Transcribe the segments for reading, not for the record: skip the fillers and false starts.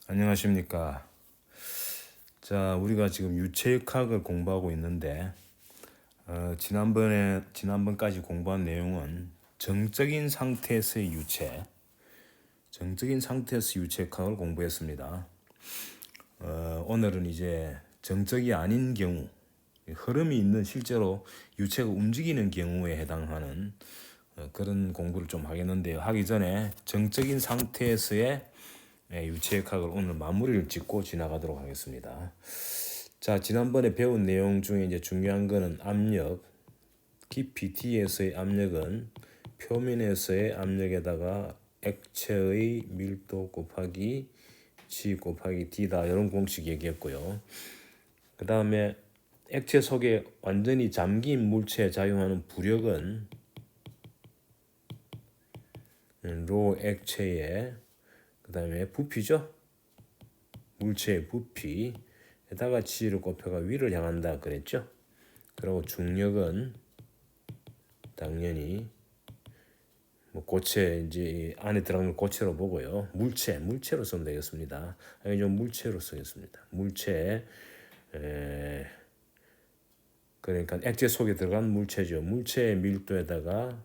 안녕하십니까. 자, 우리가 지금 유체역학을 공부하고 있는데, 지난번까지 공부한 내용은 정적인 상태에서의 정적인 상태에서 유체역학을 공부했습니다. 오늘은 이제 정적이 아닌 경우, 흐름이 있는 실제로 유체가 움직이는 경우에 해당하는 그런 공부를 좀 하겠는데요. 하기 전에 정적인 상태에서의 유체역학을 오늘 마무리를 짓고 지나가도록 하겠습니다. 자, 지난번에 배운 내용 중에 이제 중요한 거는 압력, 깊이 D에서의 압력은 표면에서의 압력에다가 액체의 밀도 곱하기 G 곱하기 D다, 이런 공식 얘기했고요. 그 다음에 액체 속에 완전히 잠긴 물체에 작용하는 부력은 로 액체의 그 다음에 부피죠. 물체의 부피에다가 G를 곱해가 위를 향한다 그랬죠. 그리고 중력은 당연히 뭐 고체, 이제 안에 들어가는 고체로 보고요. 물체로 쓰면 되겠습니다. 아니 좀 물체로 쓰겠습니다. 그러니까 액체 속에 들어간 물체죠. 물체의 밀도에다가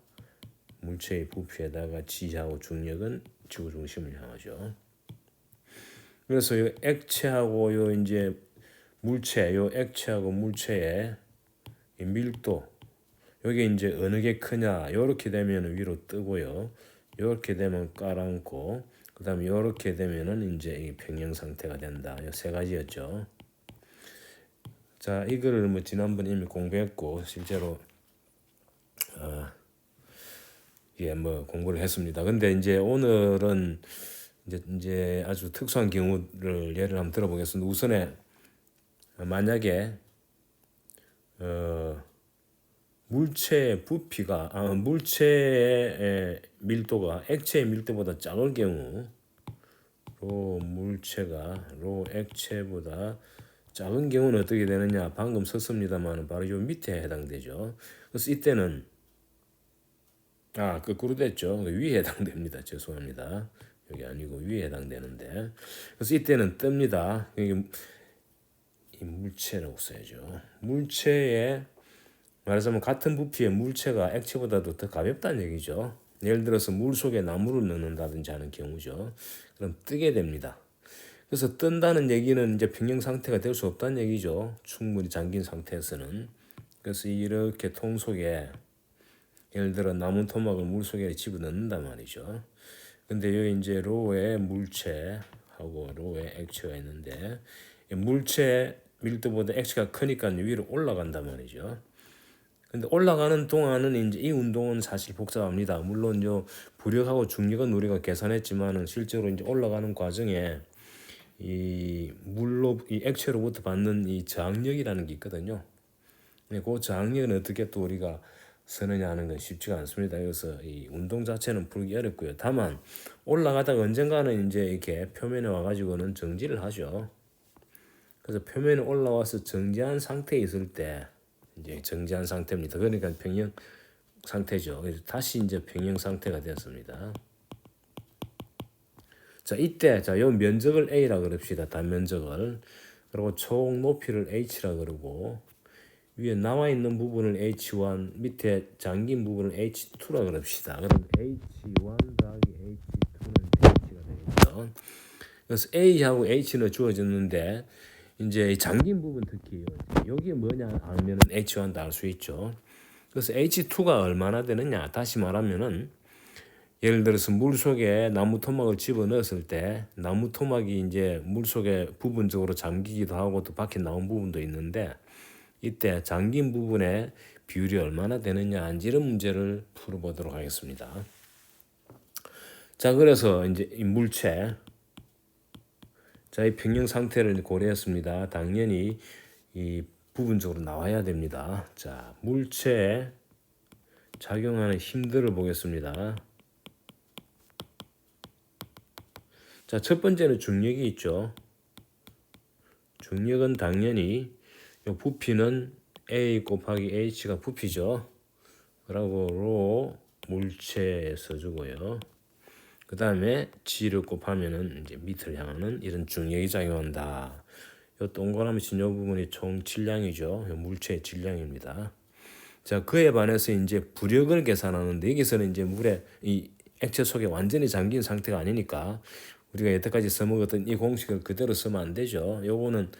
물체의 부피에다가 G하고 중력은 지구 중심을 향하죠. 그래서 이 액체하고 요 이제 요 액체하고 물체의 이 밀도, 여기 이제 어느 게 크냐, 요렇게 되면 위로 뜨고요. 요렇게 되면 깔아앉고, 그 다음에 요렇게 되면은 이제 이 평형 상태가 된다. 요 세 가지였죠. 자, 이거를 뭐 지난번에 이미 공부했고, 실제로, 뭐 공부를 했습니다. 근데 이제 오늘은 이제 아주 특수한 경우를 예를 한번 들어보겠습니다. 우선에, 만약에, 물체의 부피가 물체의 밀도가 액체의 밀도보다 작을 경우, 로 액체보다 작은 경우는 어떻게 되느냐, 방금 썼습니다만 바로 요 밑에 해당되죠. 그래서 이때는 거꾸로 됐죠. 위에 해당됩니다. 죄송합니다. 여기 아니고 위에 해당되는데, 그래서 이때는 뜹니다. 이게 이 물체라고 써야죠. 물체의, 말하자면 같은 부피의 물체가 액체보다도 더 가볍다는 얘기죠. 예를 들어서 물 속에 나무를 넣는다든지 하는 경우죠. 그럼 뜨게 됩니다. 그래서 뜬다는 얘기는 이제 평형 상태가 될 수 없다는 얘기죠. 충분히 잠긴 상태에서는. 그래서 이렇게 통 속에 예를 들어 나무 토막을 물 속에 집어넣는단 말이죠. 근데 여기 이제 로의 물체하고 로의 액체가 있는데, 물체 밀도보다 액체가 크니까 위로 올라간단 말이죠. 근데 올라가는 동안은 이제 이 운동은 사실 복잡합니다. 물론 부력하고 중력은 우리가 계산했지만은 실제로 이제 올라가는 과정에 이 액체로부터 받는 이 저항력이라는 게 있거든요. 근데 그 저항력은 어떻게 또 우리가 쓰느냐 하는 건 쉽지가 않습니다. 그래서 이 운동 자체는 풀기 어렵고요. 다만 올라가다가 언젠가는 이제 이렇게 표면에 와가지고는 정지를 하죠. 그래서 표면에 올라와서 정지한 상태에 있을 때 이제 정지한 상태입니다. 그러니까 평형 상태죠. 그래서 다시 이제 평형 상태가 되었습니다. 자, 이때 요 면적을 A라 그럽시다. 단면적을. 그리고 총 높이를 H라 그러고, 위에 나와 있는 부분을 H1, 밑에 잠긴 부분을 H2라 그럽시다. 그럼 H1 더하기 H2는 H가 되겠죠. 그래서 A하고 H는 주어졌는데, 이제 잠긴 부분 특히 여기 뭐냐 알면은 H1도 알 수 있죠. 그래서 H2가 얼마나 되느냐, 다시 말하면은 예를 들어서 물 속에 나무 토막을 집어 넣었을 때 나무 토막이 이제 물 속에 부분적으로 잠기기도 하고 또 밖에 나온 부분도 있는데, 이때 잠긴 부분의 비율이 얼마나 되느냐, 이런 문제를 풀어보도록 하겠습니다. 자, 그래서 이제 이 물체, 이 평형 상태를 고려했습니다. 당연히 이 부분적으로 나와야 됩니다. 자, 물체에 작용하는 힘들을 보겠습니다. 자, 첫 번째는 중력이 있죠. 중력은 당연히 요 부피는 A 곱하기 H가 부피죠. 그리고 로 물체에 써주고요. 그 다음에 G를 곱하면은 이제 밑을 향하는 이런 중력이 작용한다. 요 동그라미 친 요 부분이 총 질량이죠. 요 물체의 질량입니다. 자, 그에 반해서 이제 부력을 계산하는데 여기서는 이제 물에 이 액체 속에 완전히 잠긴 상태가 아니니까 우리가 여태까지 써먹었던 이 공식을 그대로 쓰면 안 되죠. 요거는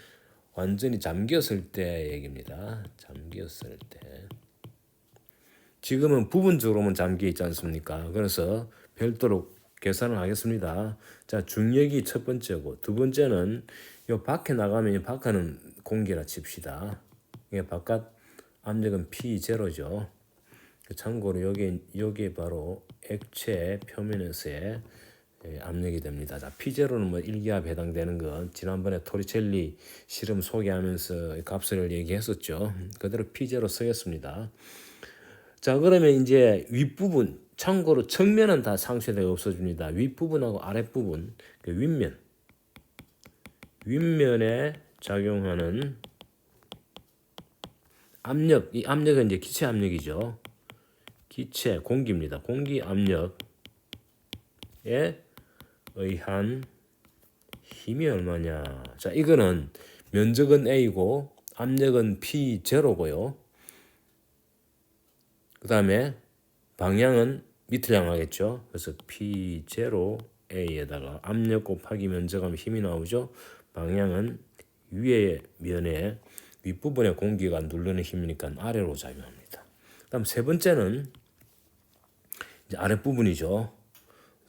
완전히 잠겼을 때 얘기입니다. 잠겼을 때. 지금은 부분적으로만 잠겨 있지 않습니까? 그래서 별도로 계산을 하겠습니다. 자, 중력이 첫 번째고 두 번째는 요 밖에 나가면 이 밖에는 공기라 칩시다. 이게 바깥 압력은 P0죠. 참고로 여기 바로 액체 표면에서의 압력이 됩니다. 자, P0는 뭐 1기압 해당되는 건 지난번에 토리첼리 실험 소개하면서 값을 얘기했었죠. 그대로 P0 쓰겠습니다. 자, 그러면 이제 윗부분, 참고로 측면은 다 상쇄되어 없어집니다. 윗부분하고 아랫부분, 그 윗면에 작용하는 압력, 이 압력은 이제 기체 압력이죠. 기체, 공기입니다. 공기 압력에 의한 힘이 얼마냐. 자, 이거는 면적은 A고 압력은 P0고요. 그 다음에 방향은 밑을 향하겠죠. 그래서 P0A에다가 압력 곱하기 면적하면 힘이 나오죠. 방향은 위의 면에 윗부분에 공기가 누르는 힘이니까 아래로 작용합니다. 그다음 세 번째는 이제 아랫부분이죠.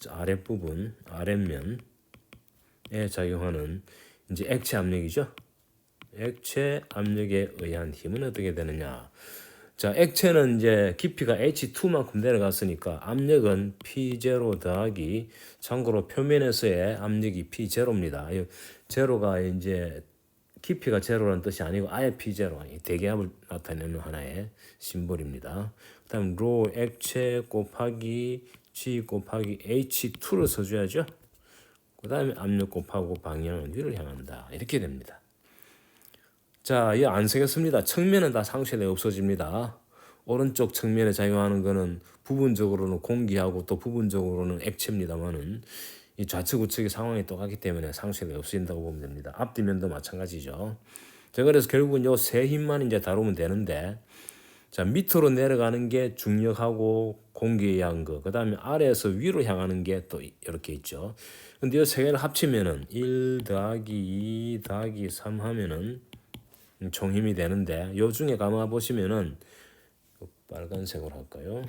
아랫부분, 아랫면에 작용하는 이제 액체 압력이죠. 액체 압력에 의한 힘은 어떻게 되느냐? 자, 액체는 이제 깊이가 H2만큼 내려갔으니까 압력은 P0 더하기, 참고로 표면에서의 압력이 P0입니다. 제로가 이제 깊이가 제로라는 뜻이 아니고 아예 P0, 대기압을 나타내는 하나의 심볼입니다. 그다음 로 액체 곱하기 G 곱하기 H2를 써줘야죠. 그 다음에 압력 곱하고 방향은 위를 향한다. 이렇게 됩니다. 자, 이거 안 쓰겠습니다. 측면은 다 상쇄되어 없어집니다. 오른쪽 측면에 작용하는 거는 부분적으로는 공기하고 또 부분적으로는 액체입니다만은 이 좌측 우측의 상황이 똑같기 때문에 상쇄되어 없어진다고 보면 됩니다. 앞뒤면도 마찬가지죠. 자, 그래서 결국은 요 세 힘만 이제 다루면 되는데, 자, 밑으로 내려가는 게 중력하고 공기에 의한 거, 그 다음에 아래에서 위로 향하는 게 또 이렇게 있죠. 근데 이 세 개를 합치면은 1 더하기 2 더하기 3 하면은 총 힘이 되는데, 요 중에 가만 보시면은 빨간색으로 할까요?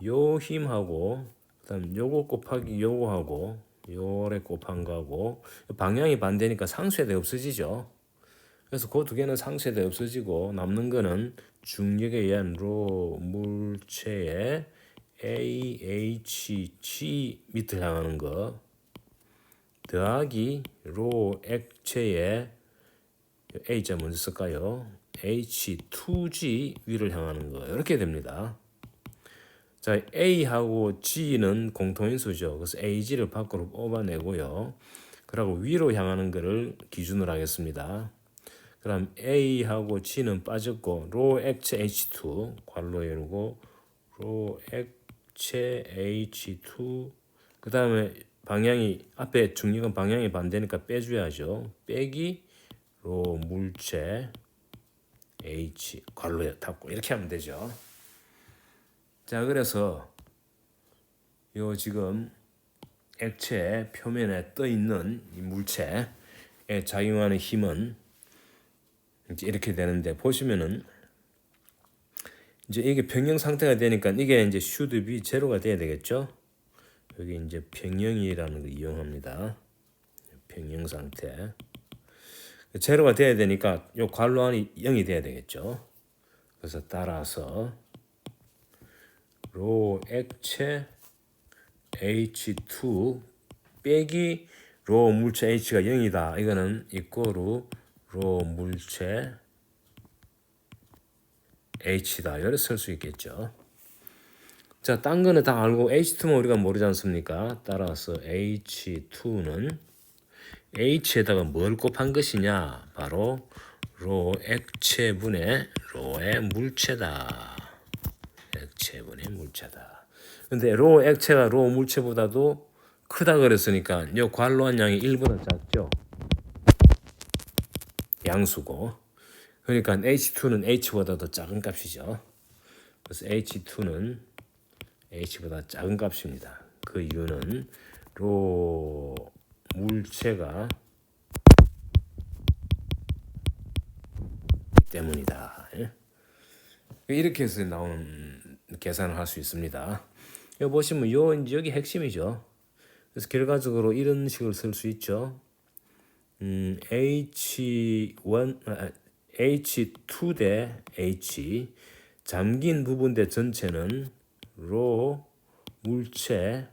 요 힘하고 그다음 요거 곱하기 요거하고 요래 곱한 거하고 방향이 반대니까 상쇄돼 없어지죠. 그래서 그 두 개는 상쇄돼 없어지고 남는 거는 중력에 의한 로 물체의 AHG 밑을 향하는 거 더하기 로 액체의 A자 먼저 쓸까요? H2G 위를 향하는 거 이렇게 됩니다. 자, A하고 G는 공통인수죠. 그래서 AG를 밖으로 뽑아내고요. 그리고 위로 향하는 거를 기준으로 하겠습니다. 그럼 A하고 G는 빠졌고 로 액체 H2 괄호 열고 로 액체 H2 그 다음에 방향이 앞에 중력은 방향이 반대니까 빼줘야죠. 빼기 로 물체 H 괄호에 닫고 이렇게 하면 되죠. 자, 그래서 요 지금 액체 표면에 떠 있는 이 물체에 작용하는 힘은 이제 이렇게 되는데 보시면은 이제 이게 평형 상태가 되니까 이게 이제 should be 제로가 돼야 되겠죠. 여기 이제 평형이라는 거 이용합니다. 평형 상태. 제로가 돼야 되니까 요 괄호 안이 0이 돼야 되겠죠. 그래서 따라서 로 액체 H2 빼기 로 물체 H가 0이다. 이거는 이꼬르 로 물체 H다. 이렇게 쓸 수 있겠죠. 자, 딴 거는 다 알고 H2만 우리가 모르지 않습니까? 따라서 H2는 H에다가 뭘 곱한 것이냐? 바로 로 액체분의 로의 물체다. 액체분의 물체다. 근데 로 액체가 로 물체보다도 크다 그랬으니까 요 관로한 양이 1보다 작죠. 양수고. 그러니까 H2는 H보다 더 작은 값이죠. 그래서 H2는 H보다 작은 값입니다. 그 이유는 로 물체가 때문이다. 이렇게 해서 나오는 계산을 할 수 있습니다. 여기 보시면 여기 핵심이죠. 그래서 결과적으로 이런 식으로 쓸 수 있죠. H2 대 H 잠긴 부분 대 전체는 로 물체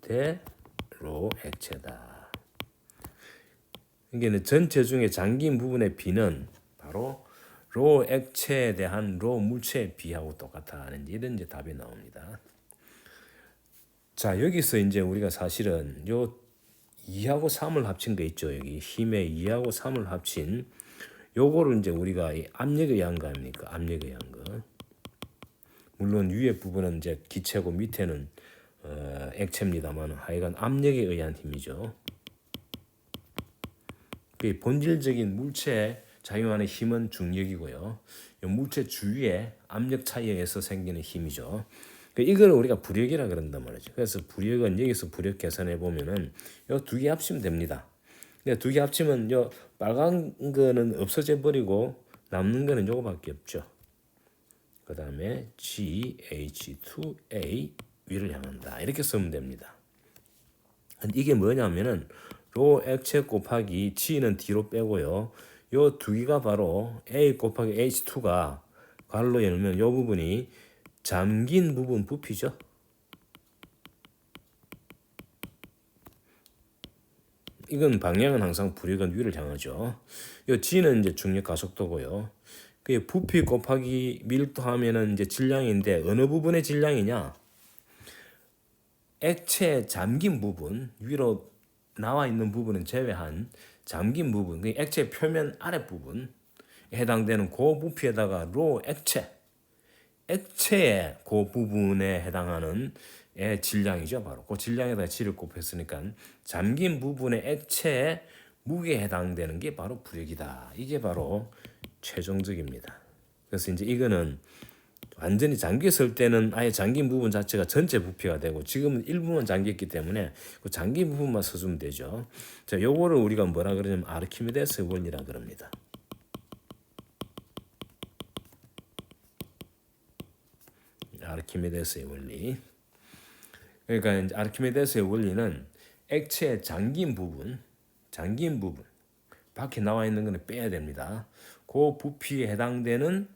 대 로 액체다. 이게 전체 중에 잠긴 부분의 비는 바로 로 액체에 대한 로 물체의 비하고 똑같다는 이런 이제 답이 나옵니다. 자, 여기서 이제 우리가 사실은 요 2하고 3을 합친 거 있죠. 여기 힘의 2하고 3을 합친 요거를 이제 우리가 이 압력에 의한 거 아닙니까? 압력에 의한 거. 물론 위에 부분은 이제 기체고 밑에는 액체입니다만 하여간 압력에 의한 힘이죠. 그 본질적인 물체에 작용하는 힘은 중력이고요. 물체 주위의 압력 차이에 의해서 생기는 힘이죠. 이걸 우리가 부력이라 그런단 말이죠. 그래서 부력은 여기서 부력 계산해 보면은 요 두 개 합치면 됩니다. 두 개 합치면 요 빨간 거는 없어져 버리고 남는 거는 요거밖에 없죠. 그 다음에 GH2A 위를 향한다. 이렇게 쓰면 됩니다. 이게 뭐냐면은 로 액체 곱하기 G는 뒤로 빼고요. 요 두 개가 바로 A 곱하기 H2가 괄로 열면 요 부분이 잠긴 부분 부피죠. 이건 방향은 항상 부력은 위를 향하죠. 요 G는 이제 중력 가속도고요. 그 부피 곱하기 밀도 하면은 이제 질량인데 어느 부분의 질량이냐? 액체 잠긴 부분 위로 나와 있는 부분은 제외한 잠긴 부분, 그 액체 표면 아랫부분 해당되는 그 부피에다가 로 액체의 그 부분에 해당하는 질량이죠. 바로 그 질량에다가 G를 곱했으니까 잠긴 부분의 액체의 무게에 해당되는 게 바로 부력이다. 이게 바로 최종적입니다. 그래서 이제 이거는 완전히 잠겨 있을 때는 아예 잠긴 부분 자체가 전체 부피가 되고 지금은 일부만 잠겨 있기 때문에 그 잠긴 부분만 써주면 되죠. 자, 요거를 우리가 뭐라 그러냐면 아르키메데스 원리라 그럽니다. 아르키메데스의 원리. 그러니까 이제 아르키메데스의 원리는 액체의 잠긴 부분 밖에 나와 있는 거는 빼야 됩니다. 그 부피에 해당되는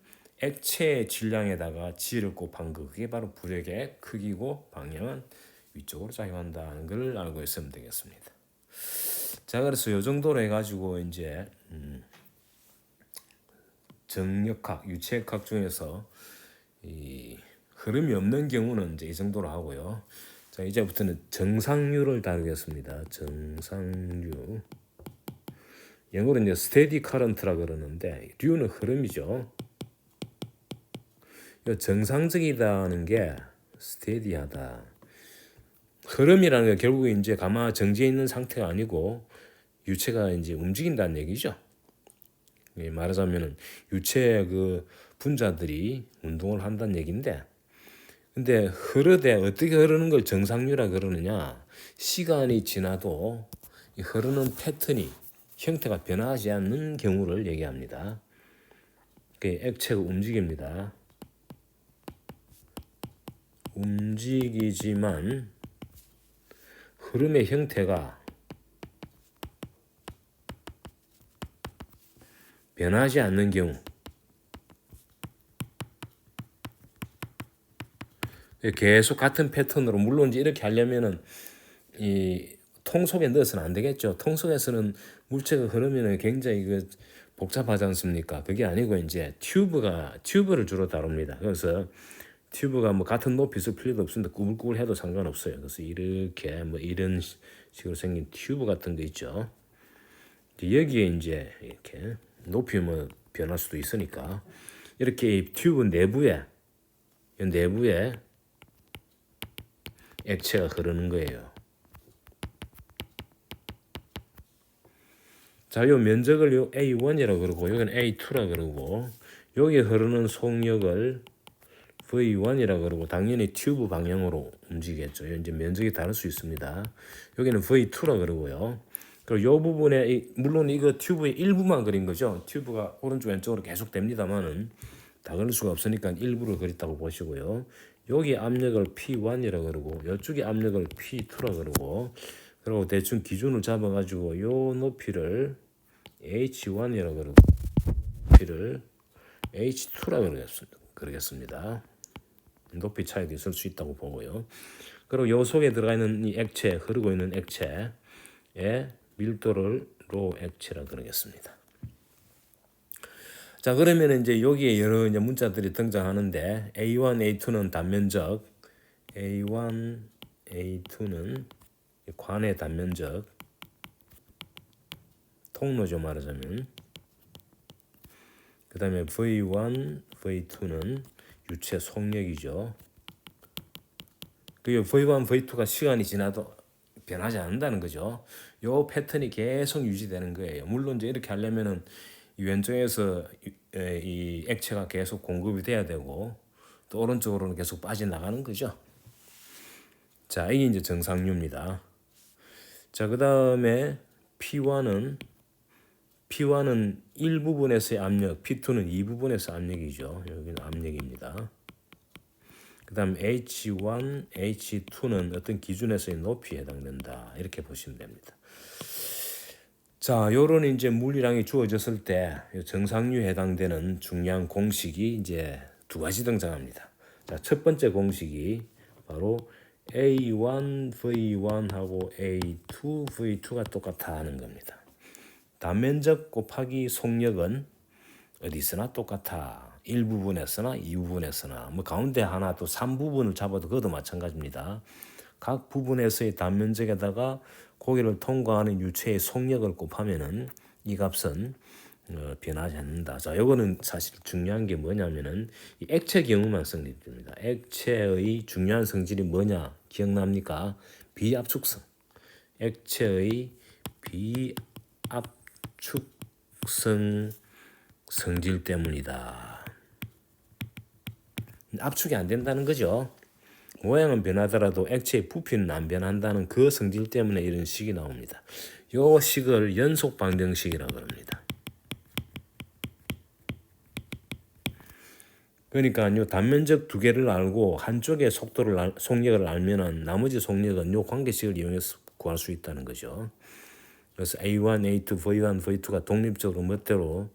액체의 질량에다가 G를 곱한 거 그게 바로 부력의 크기고 방향은 위쪽으로 작용한다는 걸 알고 있으면 되겠습니다. 자, 그래서 이 정도로 해가지고 이제 정력학, 유체역학 중에서 이 흐름이 없는 경우는 이제 이 정도로 하고요. 자, 이제부터는 정상류를 다루겠습니다. 정상류. 영어로 이제 스테디 커런트라 그러는데 류는 흐름이죠. 정상적이다는 게 스테디하다. 흐름이라는 게 결국 이제 가마 정지해 있는 상태가 아니고 유체가 이제 움직인다는 얘기죠. 말하자면은 유체의 그 분자들이 운동을 한다는 얘기인데, 근데 흐르되 어떻게 흐르는 걸 정상류라 그러느냐? 시간이 지나도 이 흐르는 패턴이 형태가 변하지 않는 경우를 얘기합니다. 그 액체가 움직입니다. 움직이지만 흐름의 형태가 변하지 않는 경우, 계속 같은 패턴으로, 물론 이제 이렇게 하려면은 이 통 속에 넣어서는 안 되겠죠. 통 속에서는 물체가 흐르면 굉장히 복잡하지 않습니까? 그게 아니고 이제 튜브를 주로 다룹니다. 그래서 튜브가 뭐 같은 높이 있을 필요도 없습니다. 꾸불꾸불 해도 상관없어요. 그래서 이렇게 뭐 이런 식으로 생긴 튜브 같은 거 있죠. 여기에 이제 이렇게 높이 뭐 변할 수도 있으니까 이렇게 이 튜브 내부에 액체가 흐르는 거예요. 자, 요 면적을 요 A1이라고 그러고 여기는 A2라 그러고 여기 흐르는 속력을 V1이라고 그러고 당연히 튜브 방향으로 움직이겠죠. 이제 면적이 다를 수 있습니다. 여기는 V2라 그러고요. 그리고 요 부분에 물론 이거 튜브의 일부만 그린 거죠. 튜브가 오른쪽 왼쪽으로 계속 됩니다만은 다 그릴 수가 없으니까 일부를 그렸다고 보시고요. 여기 압력을 P1이라고 그러고 이쪽에 압력을 P2라고 그러고 그리고 대충 기준을 잡아가지고 요 높이를 H1이라고 그러고 높이를 H2라고 그러겠습니다. 높이 차이도 있을 수 있다고 보고요. 그리고 요 속에 들어가 있는 이 액체, 흐르고 있는 액체의 밀도를 로 액체라 그러겠습니다. 자, 그러면 이제 여기에 여러 이제 문자들이 등장하는데 A1, A2는 단면적, A1, A2는 관의 단면적, 통로죠 말하자면. 그 다음에 V1, V2는 유체 속력이죠. 그 V1, V2가 시간이 지나도 변하지 않는다는 거죠. 요 패턴이 계속 유지되는 거예요. 물론 이제 이렇게 하려면은 이 왼쪽에서 이 액체가 계속 공급이 돼야 되고 또 오른쪽으로는 계속 빠져나가는 거죠. 자, 이게 이제 정상류입니다. 자, 그 다음에 P1은 1부분에서의 압력, P2는 2부분에서 압력이죠. 여기는 압력입니다. 그 다음 H1, H2는 어떤 기준에서의 높이에 해당된다. 이렇게 보시면 됩니다. 자, 요런 이제 물리량이 주어졌을 때 정상류에 해당되는 중요한 공식이 이제 두 가지 등장합니다. 자, 첫 번째 공식이 바로 A1 V1하고 A2 V2가 똑같아 하는 겁니다. 단면적 곱하기 속력은 어디서나 똑같아. 1부분에서나 2부분에서나 뭐 가운데 하나 또 3부분을 잡아도 그것도 마찬가지입니다. 각 부분에서의 단면적에다가 고기를 통과하는 유체의 속력을 곱하면은 이 값은 변하지 않는다. 자, 요거는 사실 중요한 게 뭐냐면은 이 액체 경우만 성립됩니다. 액체의 중요한 성질이 뭐냐 기억납니까? 비압축성. 액체의 비압축성 성질 때문이다. 압축이 안 된다는 거죠. 모양은 변하더라도 액체의 부피는 안 변한다는 그 성질 때문에 이런 식이 나옵니다. 요 식을 연속 방정식이라고 합니다. 그러니까 요 단면적 두 개를 알고 한쪽의 속력을 알면은 나머지 속력은 요 관계식을 이용해서 구할 수 있다는 거죠. 그래서 A1, A2, V1, V2가 독립적으로 멋대로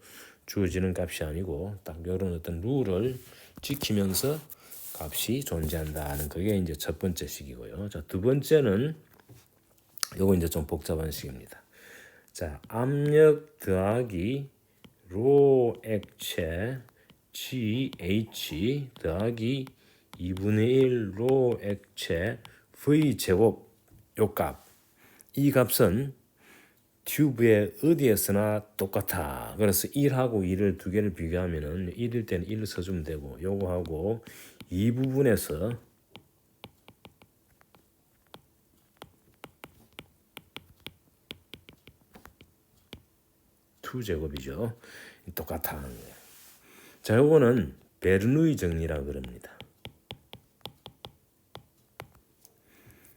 주어지는 값이 아니고 딱 이런 어떤 룰을 지키면서 값이 존재한다는 그게 이제 첫 번째 식이고요. 자, 두 번째는 요거 이제 좀 복잡한 식입니다. 자, 압력 더하기 로 액체 GH 더하기 2분의 1 로 액체 V 제곱 요 값. 이 값은 튜브에 어디에서나 똑같아. 그래서 1하고 2를 두 개를 비교하면은 1일 때는 1을 써주면 되고 요거하고 이 부분에서 투 제곱이죠. 똑같아 하는 거예요. 자, 요거는 베르누이 정리라고 그럽니다.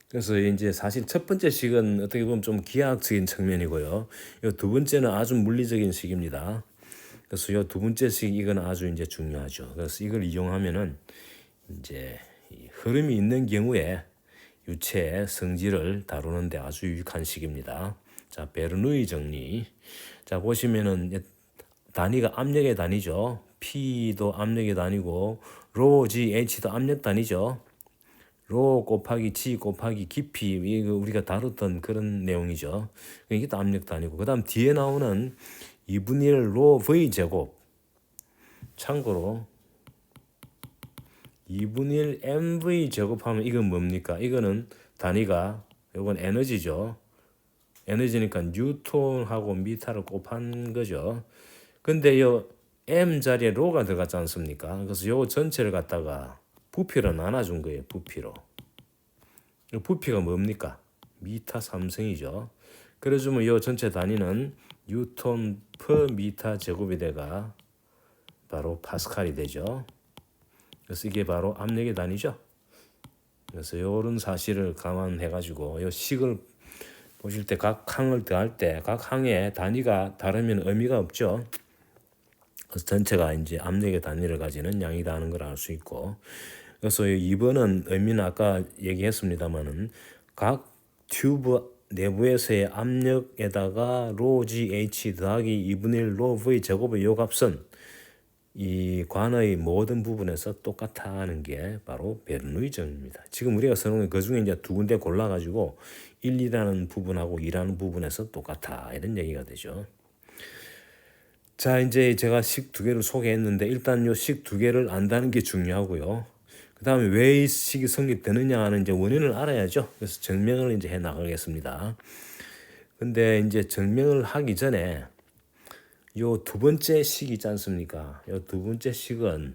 그래서 이제 사실 첫 번째 식은 어떻게 보면 좀 기하학적인 측면이고요. 이 두 번째는 아주 물리적인 식입니다. 그래서 이 두 번째 식 이건 아주 이제 중요하죠. 그래서 이걸 이용하면은 이제 흐름이 있는 경우에 유체의 성질을 다루는데 아주 유익한 식입니다. 자, 베르누이 정리. 자, 보시면은 단위가 압력의 단위죠. P도 압력의 단위고 로 G H도 압력 단위죠. 로 곱하기 G 곱하기 깊이 이거 우리가 다뤘던 그런 내용이죠. 이게 또 압력 단위고 그다음 뒤에 나오는 2분의 1 로 V 제곱. 참고로 2분의 1 mv 제곱하면 이건 뭡니까? 이거는 단위가 이건 에너지죠. 에너지니까 뉴턴하고 미터를 곱한 거죠. 근데 요 m 자리에 로가 들어갔지 않습니까? 그래서 요 전체를 갖다가 부피로 나눠준 거예요. 부피로. 부피가 뭡니까? 미터 3승이죠. 그래주면 이 전체 단위는 뉴턴 퍼 미터 제곱이 돼가 바로 파스칼이 되죠. 그래서 이게 바로 압력의 단위죠. 그래서 이런 사실을 감안해가지고 이 식을 보실 때 각 항을 더할 때 각 항의 단위가 다르면 의미가 없죠. 그래서 전체가 이제 압력의 단위를 가지는 양이다 하는 걸 알 수 있고, 그래서 2번은 의미는 아까 얘기했습니다만은 각 튜브 내부에서의 압력에다가 로 GH 더하기 2분의 1 로 V 제곱의 요 값은 이 관의 모든 부분에서 똑같아 하는 게 바로 베르누이정입니다. 지금 우리가 써놓은 그 중에 이제 두 군데 골라가지고 1이라는 부분하고 2라는 부분에서 똑같아 이런 얘기가 되죠. 자, 이제 제가 식 두 개를 소개했는데 일단 요 식 두 개를 안다는 게 중요하고요. 그 다음에 왜 이 식이 성립되느냐 하는 이제 원인을 알아야죠. 그래서 증명을 이제 해 나가겠습니다. 근데 이제 증명을 하기 전에 요 두 번째 식 있지 않습니까? 요 두 번째 식은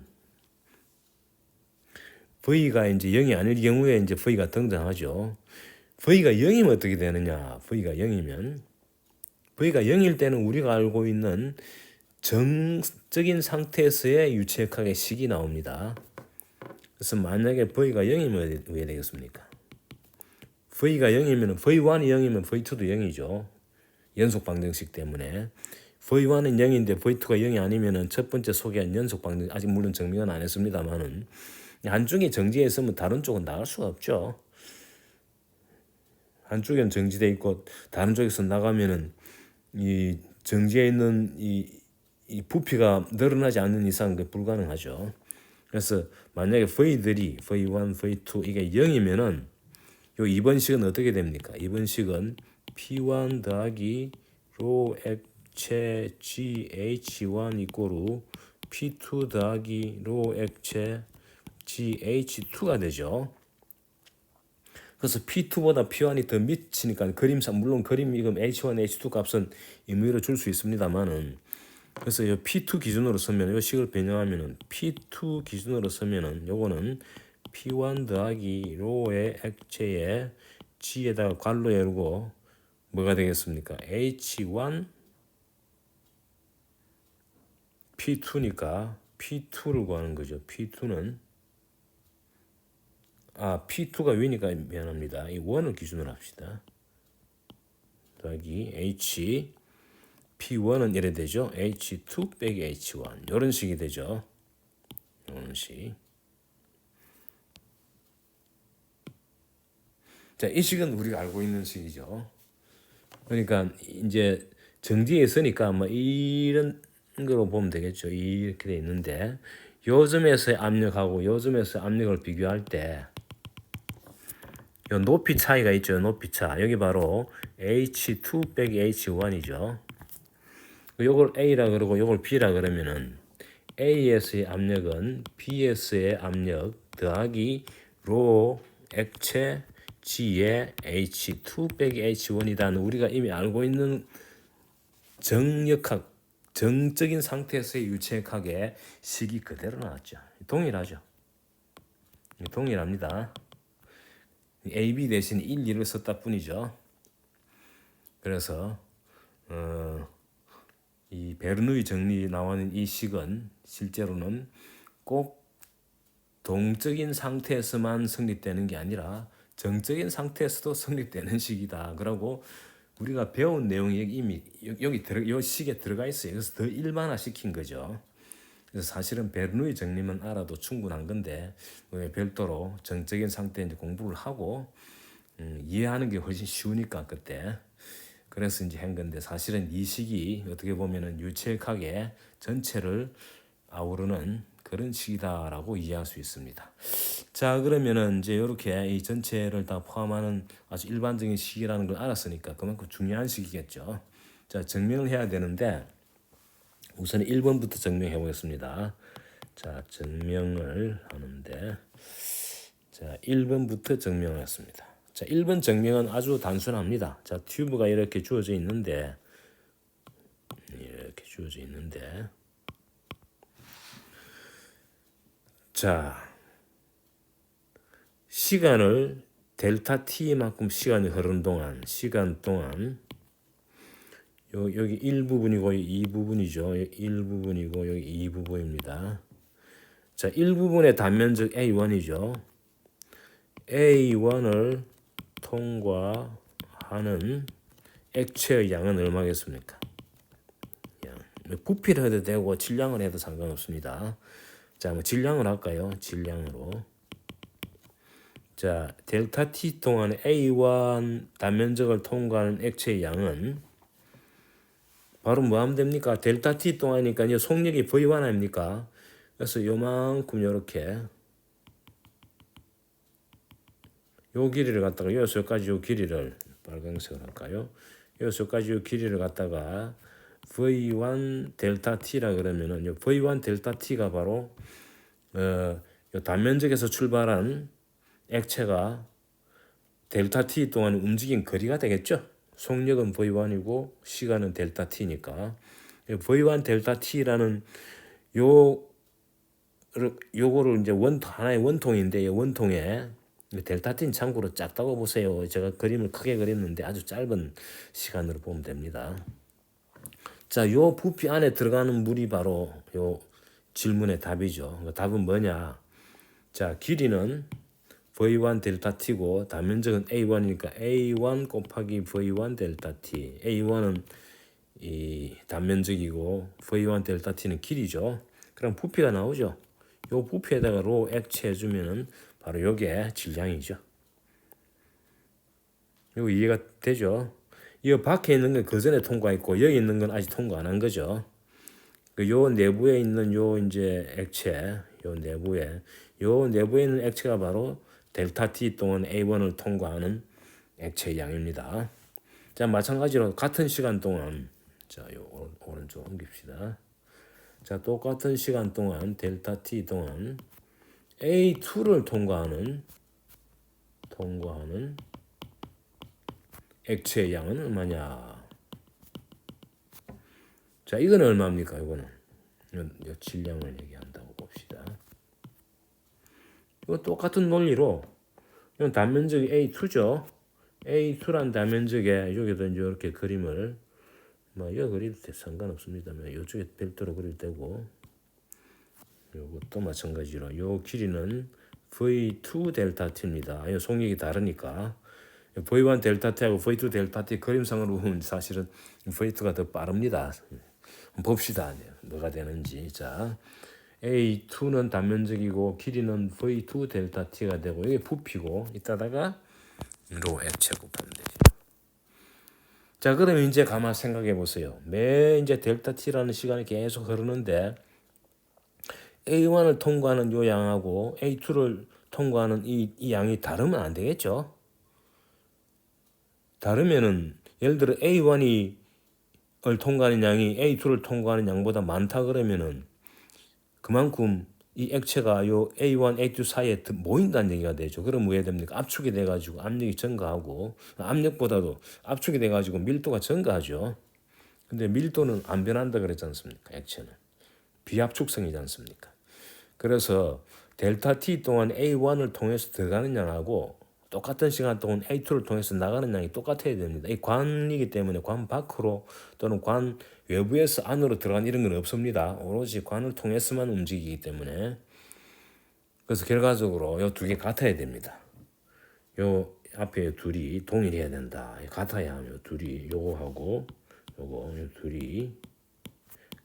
V가 이제 0이 아닐 경우에 이제 V가 등장하죠. V가 0이면 어떻게 되느냐? V가 0이면 V가 0일 때는 우리가 알고 있는 정적인 상태에서의 유체역학의 식이 나옵니다. 그래서 만약에 V가 0이면 왜 되겠습니까? V가 0이면 V1이 0이면 V2도 0이죠. 연속 방정식 때문에. V1은 0인데 V2가 0이 아니면은 첫 번째 소개한 연속 방정 아직 물론 증명은 안 했습니다만은 한쪽이 정지해 있으면 다른 쪽은 나갈 수가 없죠. 한쪽은 정지돼 있고 다른 쪽에서 나가면은 이 정지해 있는 이 부피가 늘어나지 않는 이상 그 불가능하죠. 그래서 만약에 V들이 V1, V2 이게 0이면은 요 2번 식은 어떻게 됩니까? 2번 식은 P1 더하기 로 액체 GH1 이꼬르 P2 더하기 로 액체 GH2가 되죠. 그래서 P2보다 P1이 더 미치니까 그림상 물론 그림 이금 H1, H2 값은 임의로 줄 수 있습니다만은 그래서 이 P2 기준으로 쓰면 이 식을 변형하면은 P2 기준으로 쓰면은 요거는 P1 더하기 로의 액체에 G에다가 괄호 열고 뭐가 되겠습니까? H1 P2니까 P2를 구하는 거죠. P2는 P2가 위니까 미안합니다. 이 1을 기준으로 합시다. 더하기 H P1은 이래 되죠. H2 빼기 H1 이런 식이 되죠. 이런 식. 자, 이 식은 우리가 알고 있는 식이죠. 그러니까 이제 정지에 있으니까 뭐 이런 거로 보면 되겠죠. 이렇게 돼 있는데 요점에서의 압력하고 요점에서의 압력을 비교할 때 요 높이 차이가 있죠. 높이 차. 여기 바로 H2 빼기 H1이죠. 요걸 A라 그러고 요걸 B라 그러면은 A에서의 압력은 B에서의 압력 더하기 로 액체 G의 H2 빼기 H1이라는 우리가 이미 알고 있는 정역학, 정적인 상태에서의 유체역학의 식이 그대로 나왔죠. 동일하죠. 동일합니다. A, B 대신 1, 2를 썼다 뿐이죠. 그래서 이 베르누이 정리 나오는 이 식은 실제로는 꼭 동적인 상태에서만 성립되는 게 아니라 정적인 상태에서도 성립되는 식이다. 그러고 우리가 배운 내용이 이미 여기 이 식에 들어가 있어요. 그래서 더 일반화 시킨 거죠. 그래서 사실은 베르누이 정리만 알아도 충분한 건데 별도로 정적인 상태에 공부를 하고 이해하는 게 훨씬 쉬우니까 그때 그래서 이제 한 건데 사실은 이 식이 어떻게 보면은 유체역학의 전체를 아우르는 그런 식이다라고 이해할 수 있습니다. 자, 그러면은 이제 이렇게 이 전체를 다 포함하는 아주 일반적인 식이라는 걸 알았으니까 그만큼 중요한 식이겠죠. 자, 증명을 해야 되는데 우선 1번부터 증명해 보겠습니다. 자, 증명을 하는데 자, 1번부터 증명을 했습니다. 자, 1번 증명은 아주 단순합니다. 자, 튜브가 이렇게 주어져 있는데 자, 시간을 델타 t만큼 시간 동안 여기 1부분이고 2부분이죠. 1부분이고 여기 2부분입니다. 자, 1부분의 단면적 A1이죠. A1을 통과하는 액체의 양은 얼마겠습니까? 부피를 해도 되고 질량을 해도 상관없습니다. 자, 뭐 질량을 할까요? 질량으로. 자, 델타 t 동안 A1 단면적을 통과하는 액체의 양은 바로 뭐 하면 됩니까? 델타 t 동안이니까 속력이 V1 아닙니까? 그래서 요만큼 요렇게 요 길이를 갖다가 여기서까지 요 길이를 빨간색으로 할까요? 여기서까지 요 길이를 갖다가 V1 델타 t라 그러면은 요 V1 델타 t가 바로 요 단면적에서 출발한 액체가 델타 t 동안 움직인 거리가 되겠죠. 속력은 V1이고 시간은 델타 t니까 V1 델타 t라는 요거를 이제 하나의 원통인데 이 원통에 델타 t는 참고로 작다고 보세요. 제가 그림을 크게 그렸는데 아주 짧은 시간으로 보면 됩니다. 자, 요 부피 안에 들어가는 물이 바로 요 질문의 답이죠. 답은 뭐냐? 자, 길이는 V1 델타 t고 단면적은 A1이니까 A1 곱하기 V1 델타 t. A1은 이 단면적이고 V1 델타 t는 길이죠. 그럼 부피가 나오죠. 요 부피에다가 로 액체 해주면은 바로 요게 질량이죠. 이거 이해가 되죠? 이 밖에 있는 건 그 전에 통과했고 여기 있는 건 아직 통과 안 한 거죠. 요 내부에 있는 요 이제 액체, 요 내부에 있는 액체가 바로 델타 t 동안 A1을 통과하는 액체의 양입니다. 자, 마찬가지로 같은 시간 동안 자, 요 오른쪽 옮깁시다. 자, 똑같은 시간 동안 델타 t 동안 A2를 통과하는 액체의 양은 얼마냐? 자, 이거는 얼마입니까? 이거는 요 질량을 얘기한다고 봅시다. 이거 똑같은 논리로 이건 단면적이 A2죠. A2란 단면적에 여기도 이제 이렇게 그림을 여기 그려도 상관없습니다만 이쪽에 별도로 그려도 되고 이것도 마찬가지로 요 길이는 V2 델타 t입니다. 이 속력이 다르니까 V1 델타 t하고 V2 델타 t 그림상으로 보면 사실은 V2가 더 빠릅니다. 봅시다. 뭐가 되는지. 자, A2는 단면적이고 길이는 V2 델타 t가 되고 이게 부피고 이따다가 로 액체 곱하면 되죠. 자, 그럼 이제 가만 생각해 보세요. 매 이제 델타 t라는 시간이 계속 흐르는데 A1을 통과하는 요 양하고 A2를 통과하는 이 양이 다르면 안 되겠죠. 다르면은 예를 들어 A1을 통과하는 양이 A2를 통과하는 양보다 많다 그러면은 그만큼 이 액체가 요 A1, A2 사이에 모인다는 얘기가 되죠. 그럼 왜 됩니까? 압축이 돼가지고 압력이 증가하고 압력보다도 압축이 돼가지고 밀도가 증가하죠. 근데 밀도는 안 변한다 그랬지 않습니까? 액체는 비압축성이지 않습니까? 그래서 델타 t 동안 A1을 통해서 들어가는 양하고 똑같은 시간 동안 A2를 통해서 나가는 양이 똑같아야 됩니다. 이 관이기 때문에 관 밖으로 또는 관 외부에서 안으로 들어간 이런 건 없습니다. 오로지 관을 통해서만 움직이기 때문에 그래서 결과적으로 이 두 개 같아야 됩니다. 요 앞에 둘이 동일해야 된다. 같아야 하면 둘이 요거하고 요거 요 둘이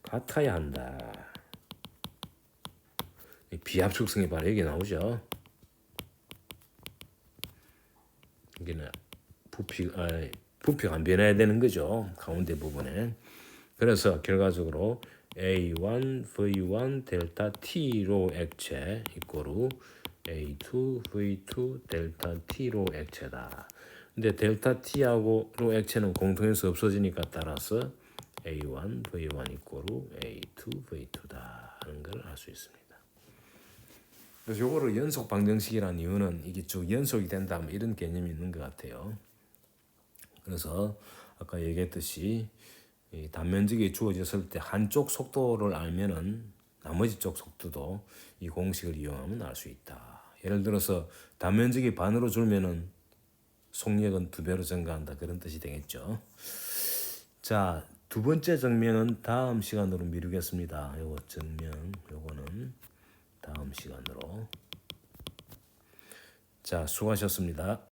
같아야 한다. 비압축성이 바로 여기 나오죠. 여기는 부피가 안 변해야 되는 거죠. 가운데 부분에. 그래서 결과적으로 A1, V1, 델타 T로 액체 이꼬르 A2, V2, 델타 T로 액체다. 근데 델타 T하고 로 액체는 공통해서 없어지니까 따라서 A1, V1 이꼬르 A2, V2다 하는 걸 알 수 있습니다. 그래서 요거를 연속 방정식이라는 이유는 이게 쭉 연속이 된다 뭐 이런 개념이 있는 것 같아요. 그래서 아까 얘기했듯이 이 단면적이 주어졌을 때 한쪽 속도를 알면은 나머지 쪽 속도도 이 공식을 이용하면 알 수 있다. 예를 들어서 단면적이 반으로 줄면은 속력은 2배로 증가한다 그런 뜻이 되겠죠. 자, 두 번째 증명은 다음 시간으로 미루겠습니다. 요거 증명 요거는 다음 시간으로. 자, 수고하셨습니다.